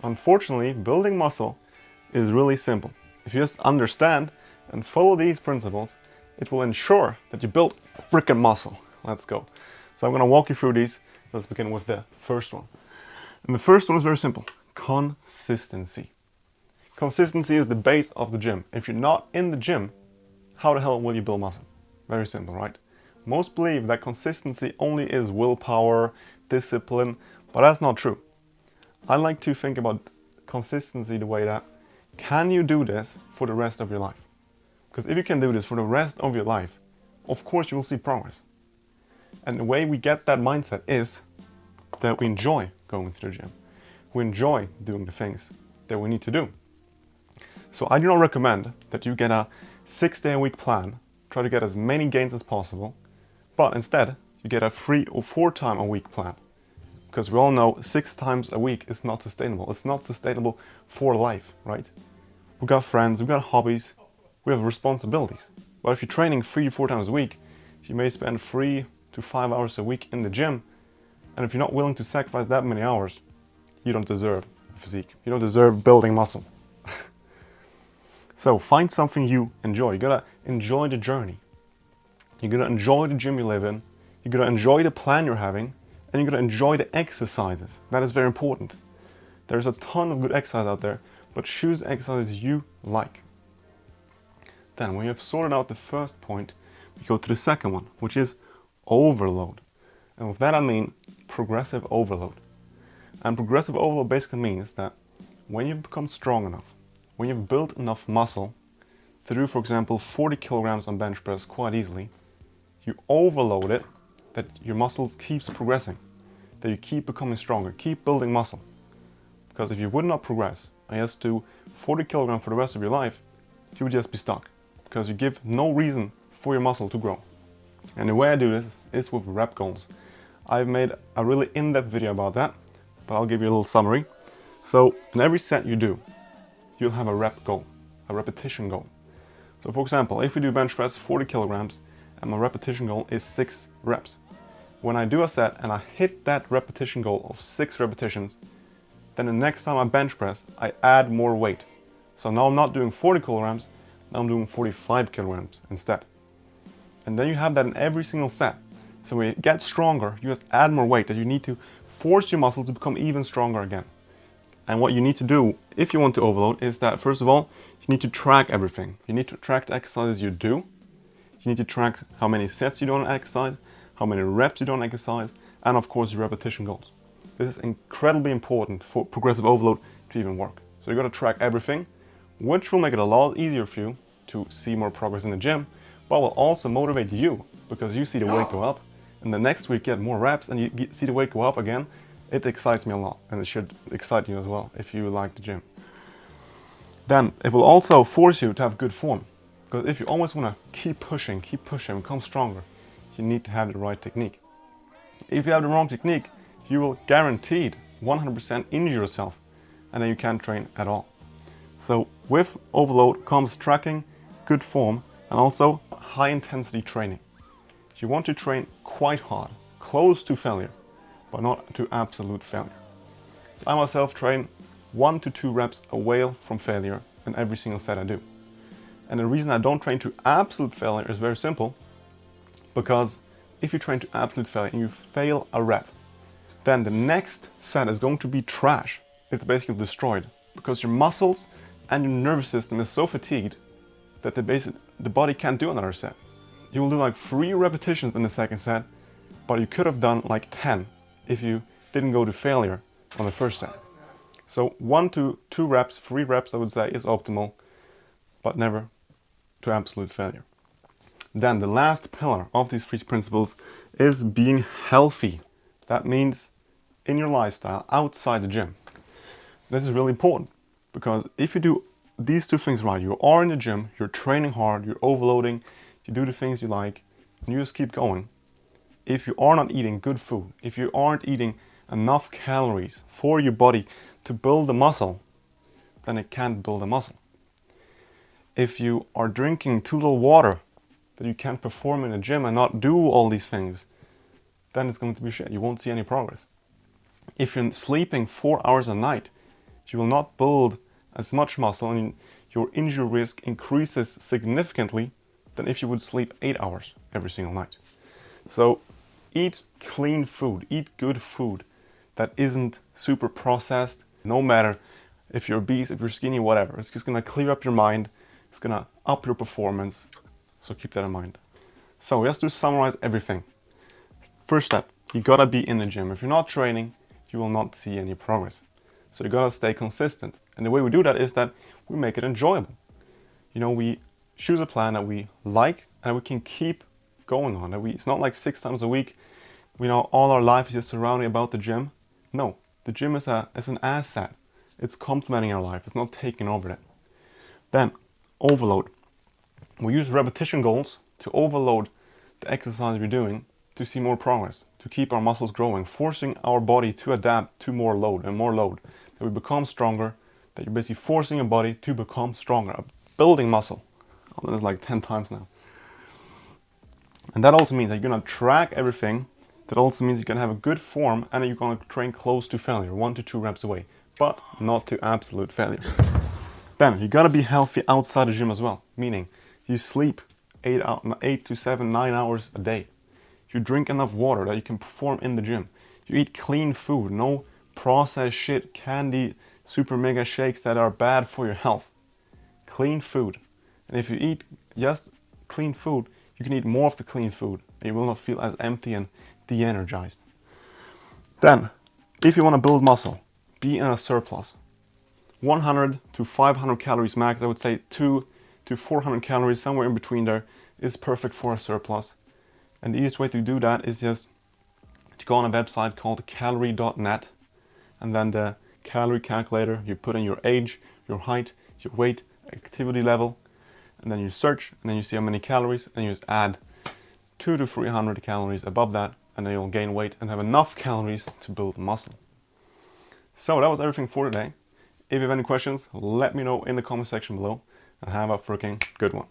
Unfortunately, building muscle is really simple. If you just understand and follow these principles, it will ensure that you build freaking muscle. Let's go. So I'm going to walk you through these. Let's begin with the first one. And the first one is very simple. Consistency. Consistency is the base of the gym. If you're not in the gym, how the hell will you build muscle? Very simple, right? Most believe that consistency only is willpower, discipline, but that's not true. I like to think about consistency the way that, can you do this for the rest of your life? Because if you can do this for the rest of your life, of course you will see progress. And the way we get that mindset is that we enjoy going to the gym. We enjoy doing the things that we need to do. So I do not recommend that you get a 6-day-a-week plan, try to get as many gains as possible, but instead you get a 3 or 4 time a week plan. Because we all know 6 times a week is not sustainable. It's not sustainable for life, right? We've got friends, we've got hobbies, we have responsibilities. But if you're training 3 to 4 times a week, you may spend 3 to 5 hours a week in the gym. And if you're not willing to sacrifice that many hours, you don't deserve a physique. You don't deserve building muscle. So find something you enjoy. You gotta enjoy the journey. You gotta enjoy the gym you live in. You gotta enjoy the plan you're having. And you gotta enjoy the exercises. That is very important. There's a ton of good exercise out there, but choose exercises you like. Then when you have sorted out the first point, we go to the second one, which is overload. And with that I mean progressive overload. And progressive overload basically means that when you become strong enough, when you've built enough muscle to do, for example, 40 kilograms on bench press quite easily, you overload it, that your muscles keeps progressing, that you keep becoming stronger, keep building muscle. Because if you would not progress and just do 40 kilograms for the rest of your life, you would just be stuck, because you give no reason for your muscle to grow. And the way I do this is with rep goals. I've made a really in-depth video about that, but I'll give you a little summary. So in every set you do, you'll have a rep goal, a repetition goal. So for example, if we do bench press 40 kilograms and my repetition goal is 6 reps. When I do a set and I hit that repetition goal of 6 repetitions, then the next time I bench press, I add more weight. So now I'm not doing 40 kilograms, now I'm doing 45 kilograms instead. And then you have that in every single set. So when you get stronger, you just add more weight, that you need to force your muscles to become even stronger again. And what you need to do if you want to overload is that, first of all, you need to track everything. You need to track the exercises you do. You need to track how many sets you do on exercise, how many reps you do on exercise, and of course your repetition goals. This is incredibly important for progressive overload to even work. So you got to track everything, which will make it a lot easier for you to see more progress in the gym, but will also motivate you, because you see the weight go up, and the next week you get more reps and you see the weight go up again. It excites me a lot, and it should excite you as well if you like the gym. Then it will also force you to have good form, because if you always want to keep pushing, become stronger, you need to have the right technique. If you have the wrong technique, you will guaranteed 100% injure yourself, and then you can't train at all. So with overload comes tracking, good form, and also high intensity training. You want to train quite hard, close to failure, but not to absolute failure. So I myself train 1 to 2 reps away from failure in every single set I do. And the reason I don't train to absolute failure is very simple, because if you train to absolute failure and you fail a rep, then the next set is going to be trash. It's basically destroyed, because your muscles and your nervous system is so fatigued that the body can't do another set. You will do like 3 repetitions in the second set, but you could have done like 10 if you didn't go to failure on the first set. So 1 to 2 reps, 3 reps I would say is optimal, but never to absolute failure. Then the last pillar of these 3 principles is being healthy. That means in your lifestyle outside the gym. This is really important, because if you do these 2 things right, you are in the gym, you're training hard, you're overloading, you do the things you like, and you just keep going. If you are not eating good food, if you aren't eating enough calories for your body to build a muscle, then it can't build a muscle. If you are drinking too little water, that you can't perform in the gym and not do all these things, then it's going to be shit. You won't see any progress. If you're sleeping 4 hours a night, you will not build as much muscle and your injury risk increases significantly than if you would sleep 8 hours every single night. So eat clean food, eat good food that isn't super processed, no matter if you're obese, if you're skinny, whatever. It's just gonna clear up your mind, it's gonna up your performance, so keep that in mind. So just to summarize everything. First step, you gotta be in the gym. If you're not training, you will not see any progress. So you gotta stay consistent. And the way we do that is that we make it enjoyable. You know, we choose a plan that we like and we can keep going on. It's not like 6 times a week, all our life is just surrounding about the gym. No, the gym is an asset. It's complementing our life. It's not taking over it. Then, overload. We use repetition goals to overload the exercise we're doing to see more progress, to keep our muscles growing, forcing our body to adapt to more load, that we become stronger, that you're basically forcing your body to become stronger, building muscle. I've done this like 10 times now. And that also means that you're gonna track everything. That also means you're gonna have a good form and you're gonna train close to failure, 1 to 2 reps away, but not to absolute failure. Then you gotta be healthy outside the gym as well, meaning you sleep 8 to 7, 9 hours a day. You drink enough water that you can perform in the gym. You eat clean food, no processed shit, candy, super mega shakes that are bad for your health. Clean food. And if you eat just clean food, you can eat more of the clean food and you will not feel as empty and de-energized. Then, if you want to build muscle, be in a surplus. 100 to 500 calories max, I would say 2 to 400 calories, somewhere in between there, is perfect for a surplus. And the easiest way to do that is just to go on a website called calorie.net, and then the calorie calculator, you put in your age, your height, your weight, activity level, and then you search, and then you see how many calories, and you just add 200 to 300 calories above that, and then you'll gain weight and have enough calories to build muscle. So that was everything for today. If you have any questions, let me know in the comment section below, and have a freaking good one.